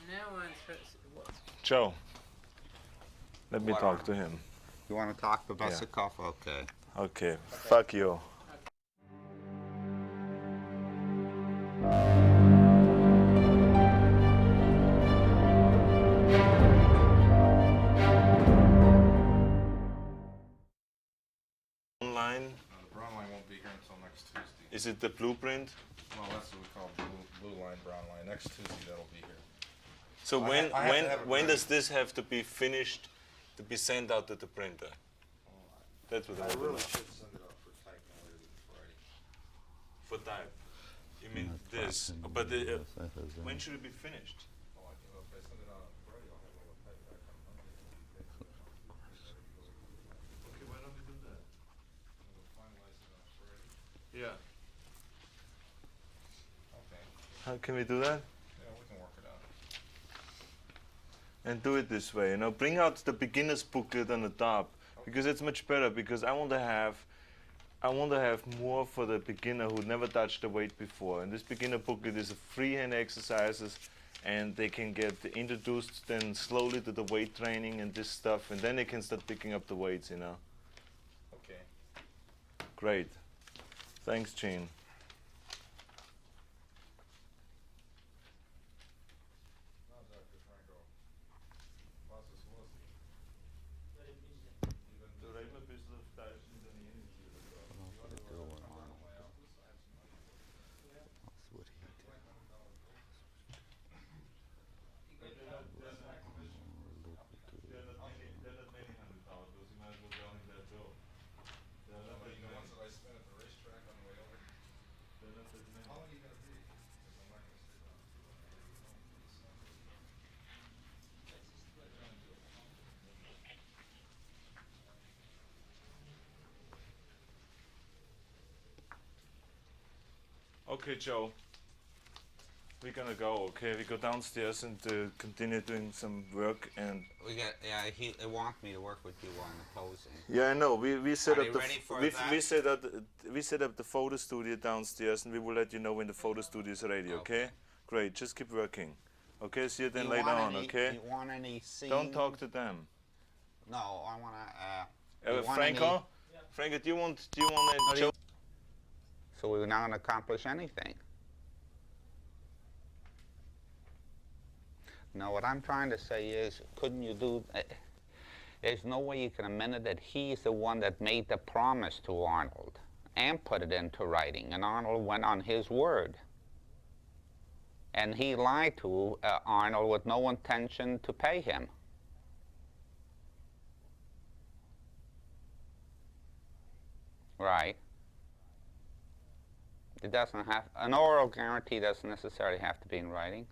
Now on. Joe, let me talk to him. You want to talk to Vesikov? Yeah. Okay. Okay. Fuck you. Online. The brown line won't be here until next Tuesday. Is it the blueprint? Well, that's what we call blue line, brown line. Next Tuesday that'll be here. So when does this have to be finished to be sent out to the printer? That's what I really should send it out for type no later than Friday. For type? You mean this? But when should it be finished? Oh, if I send it out on Friday, I'll have all the type back on Monday. Okay, why don't we do that? We'll finalize it on Friday. Yeah. Okay. How can we do that? Yeah, we can work it out. And do it this way, you know, bring out the beginner's booklet on the top, because it's much better, because I want to have more for the beginner who never touched the weight before. And this beginner booklet is a freehand exercises, and they can get introduced then slowly to the weight training and this stuff, and then they can start picking up the weights, you know. Okay. Great. Thanks, Gene. Okay, Joe. We're gonna go. Okay, we go downstairs and continue doing some work. And we got. Yeah, he wants me to work with you on the posing. Yeah, I know. We set up the. We set up the photo studio downstairs, and we will let you know when the photo studio is ready. Okay? Great. Just keep working. Okay. See you then later on. Okay. You want any scenes? Don't talk to them. No, I wanna. Franco. Yeah. Franco, do you want Joe? So we're not going to accomplish anything. No, what I'm trying to say is, couldn't you do... there's no way you can amend it that he's the one that made the promise to Arnold and put it into writing, and Arnold went on his word. And he lied to Arnold with no intention to pay him. Right. It doesn't have, an oral guarantee doesn't necessarily have to be in writing.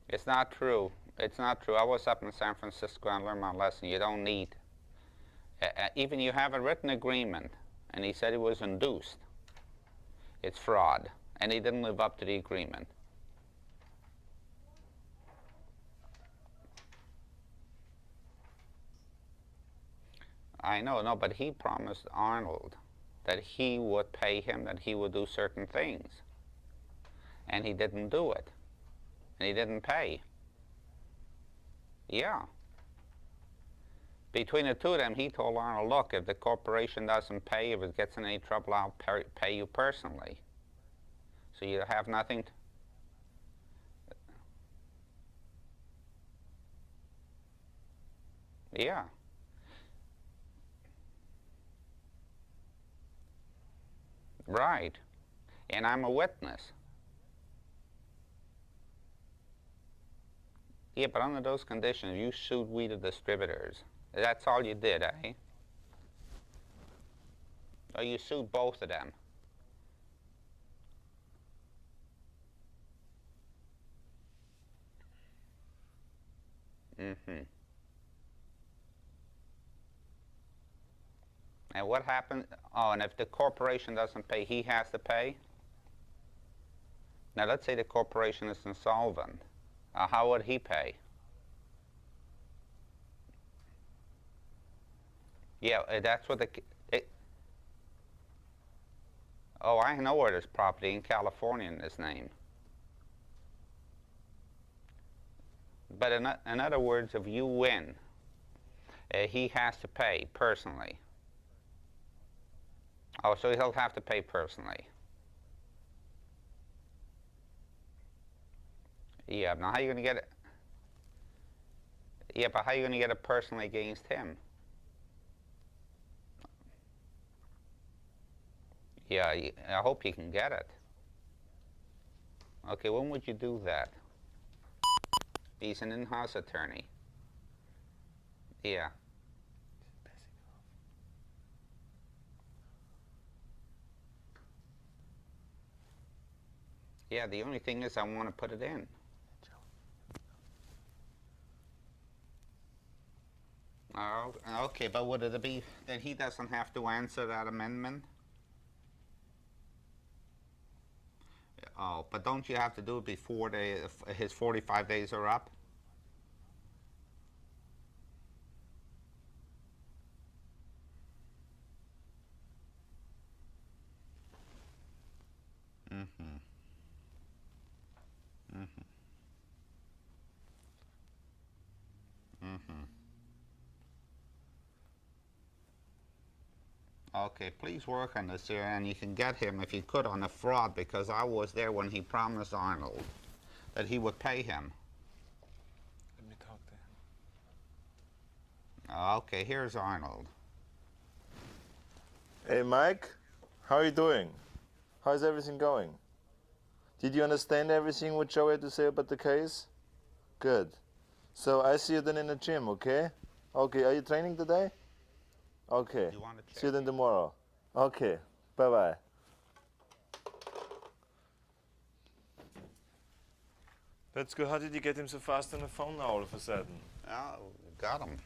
It's not true. It's not true. I was up in San Francisco and learned my lesson. You don't need, even you have a written agreement, and he said he was induced. It's fraud, and he didn't live up to the agreement. I know, no, but he promised Arnold that he would pay him, that he would do certain things. And he didn't do it. And he didn't pay. Yeah. Between the two of them, he told Arnold, look, if the corporation doesn't pay, if it gets in any trouble, I'll pay you personally. So you have nothing to... Yeah. Right. And I'm a witness. Yeah, but under those conditions, you sued Weider distributors. That's all you did, eh? Or you sued both of them. Mm-hmm. And what happened? Oh, and if the corporation doesn't pay, he has to pay? Now, let's say the corporation is insolvent. How would he pay? Yeah, that's what oh, I know where there's property in California in his name. But in other words, if you win, he has to pay personally. Oh, so he'll have to pay personally. Yeah, now how are you going to get it? Yeah, but how are you going to get it personally against him? Yeah, I hope you can get it. Okay, when would you do that? He's an in-house attorney. Yeah. Yeah, the only thing is I want to put it in. Oh, okay, but would it be that he doesn't have to answer that amendment? Oh, but don't you have to do it before his 45 days are up? Mm-hmm. Mm-hmm. Mm-hmm. Okay, please work on this here, and you can get him, if you could, on the fraud, because I was there when he promised Arnold that he would pay him. Let me talk to him. Okay, here's Arnold. Hey, Mike. How are you doing? How's everything going? Did you understand everything what Joe had to say about the case? Good. So I see you then in the gym, okay? Okay, are you training today? Okay. You want to check? See you then tomorrow. Okay. Bye-bye. That's good. How did you get him so fast on the phone now all of a sudden? Oh, got him.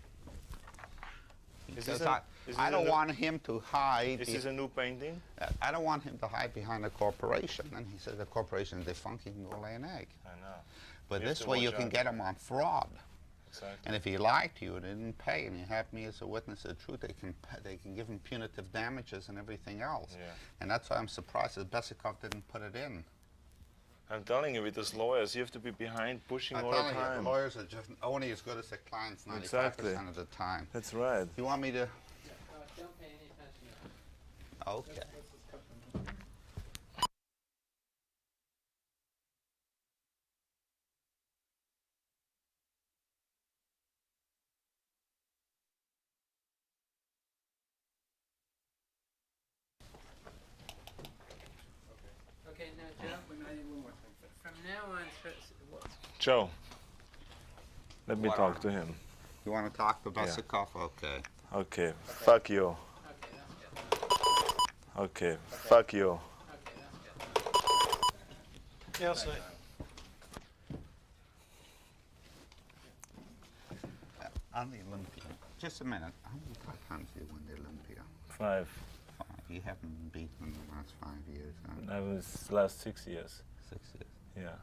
Is Because this I don't want him to hide. Is this a new painting? I don't want him to hide behind a corporation. And he says the corporation is defunct, he can go lay an egg. I know. But You have this to way you watch can out. get him on fraud. Exactly. And if he lied to you and didn't pay, and you have me as a witness of the truth, they can give him punitive damages and everything else. Yeah. And that's why I'm surprised that Besikov didn't put it in. I'm telling you, with those lawyers, you have to be behind pushing all the I'm telling you, time. the lawyers are just only as good as their clients 95% Exactly. of the time. That's right. You want me to? Don't pay any attention to it. Okay. Okay, now Joe, from now on, Joe, let me What talk on? to him. You want to talk to Yeah. Besikov? Okay. Okay. Fuck you. okay, that's good. Okay. Fuck you. Okay, that's good. Yes, On the Olympia. Just a minute. How many times did you win the Olympia? 5. 5. You haven't been beaten in the last 5 years, huh? That was last 6 years. 6 years. Yeah.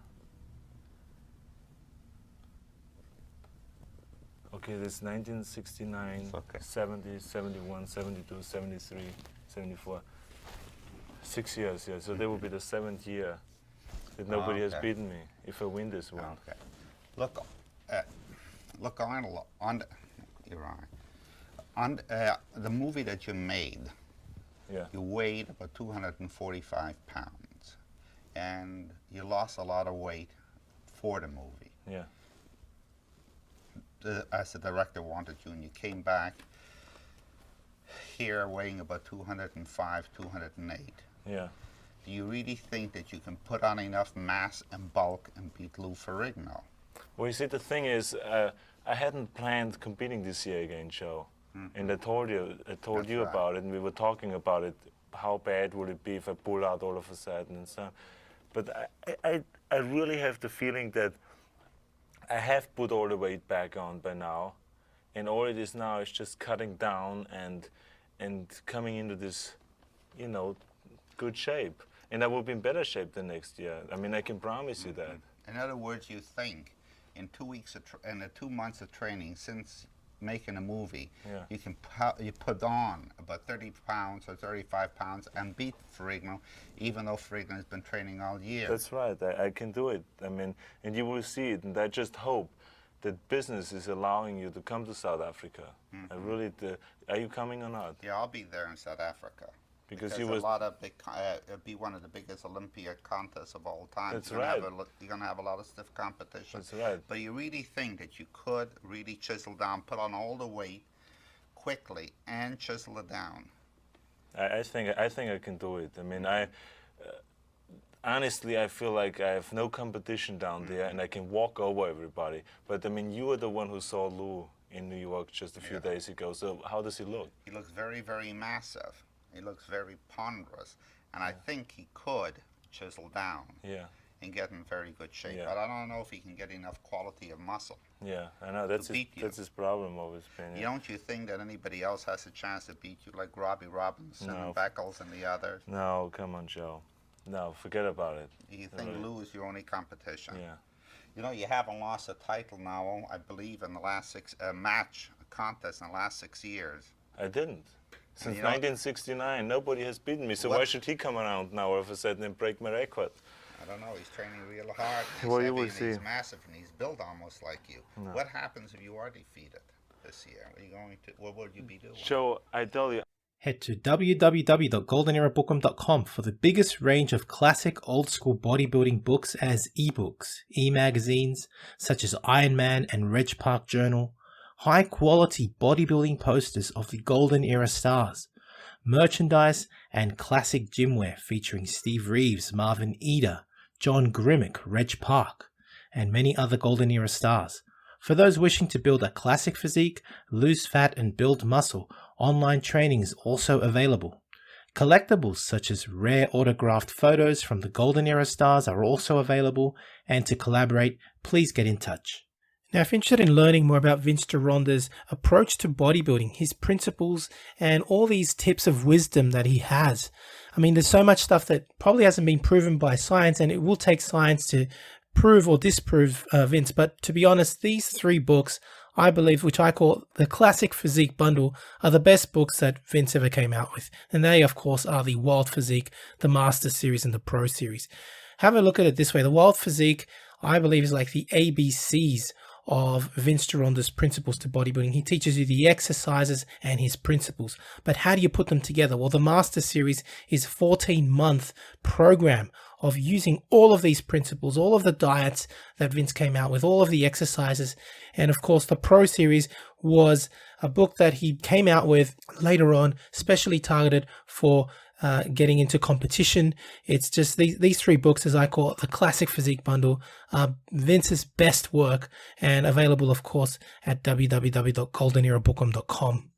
Okay, that's 1969, Okay. 70, 71, 72, 73, 74. 6 years, yeah. So that will be the 7th year that nobody has Okay. beaten me if I win this one. Okay. Look, look, Arnold, you're right. On the movie that you made, Yeah. you weighed about 245 pounds, and you lost a lot of weight for the movie. Yeah. As the director wanted you, and you came back here weighing about 205, 208. Yeah. Do you really think that you can put on enough mass and bulk and beat Lou Ferrigno? Well, you see, the thing is, I hadn't planned competing this year again, Joe. And I told you That's you right. about it, and we were talking about it. How bad would it be if I pull out all of a sudden and stuff? But I really have the feeling that I have put all the weight back on by now, and all it is now is just cutting down and coming into this, you know, good shape. And I will be in better shape the next year. I mean, I can promise you that. In other words, you think in 2 weeks in the 2 months of training since making a movie, Yeah. you can you put on about 30 pounds or 35 pounds and beat Ferrigno, even though Ferrigno has been training all year. That's right. I can do it. I mean, and you will see it. And I just hope that business is allowing you to come to South Africa. I really, are you coming or not? Yeah, I'll be there in South Africa. Because a lot of big, it'll be one of the biggest Olympia contests of all time. That's you're right. You're going to have a lot of stiff competition. That's right. But you really think that you could really chisel down, put on all the weight quickly, and chisel it down? I think I can do it. I mean, honestly, I feel like I have no competition down there, and I can walk over everybody. But I mean, you were the one who saw Lou in New York just a few days ago. So how does he look? He looks very, very massive. He looks very ponderous, and I think he could chisel down and get in very good shape. But I don't know if he can get enough quality of muscle. Yeah, I know that's his problem always been. Don't you think that anybody else has a chance to beat you, like Robbie Robinson and Beckles and the others? No, come on, Joe. No, forget about it. You think Lou is your only competition? Yeah. You know, you haven't lost a title now, I believe, in the last contest in the last 6 years. I didn't. Since 1969, nobody has beaten me. So why should he come around now all of a sudden and break my record? I don't know. He's training real hard. Well, you will see. He's massive and he's built almost like you. No. What happens if you are defeated this year? Are you going to? What will you be doing? Joe, I tell you. Head to www.goldenerabookworm.com for the biggest range of classic old school bodybuilding books as ebooks, e-magazines such as Iron Man and Reg Park Journal, high quality bodybuilding posters of the golden era stars, merchandise and classic gymwear featuring Steve Reeves, Marvin Eder, John Grimmick, Reg Park, and many other golden era stars. For those wishing to build a classic physique, lose fat and build muscle, online training is also available. Collectibles such as rare autographed photos from the golden era stars are also available, and to collaborate, please get in touch. Now, if you're interested in learning more about Vince Gironda's approach to bodybuilding, his principles, and all these tips of wisdom that he has, I mean, there's so much stuff that probably hasn't been proven by science, and it will take science to prove or disprove Vince. But to be honest, these 3 books, I believe, which I call the Classic Physique Bundle, are the best books that Vince ever came out with. And they, of course, are the Wild Physique, the Master Series, and the Pro Series. Have a look at it this way. The Wild Physique, I believe, is like the ABCs of Vince Gironda's principles to bodybuilding. He teaches you the exercises and his principles. But how do you put them together? Well, the Master Series is a 14-month program of using all of these principles, all of the diets that Vince came out with, all of the exercises. And of course, the Pro Series was a book that he came out with later on, specially targeted for getting into competition. It's just these 3 books, as I call it, the Classic Physique Bundle, are Vince's best work, and available, of course, at www.goldenerabookworm.com.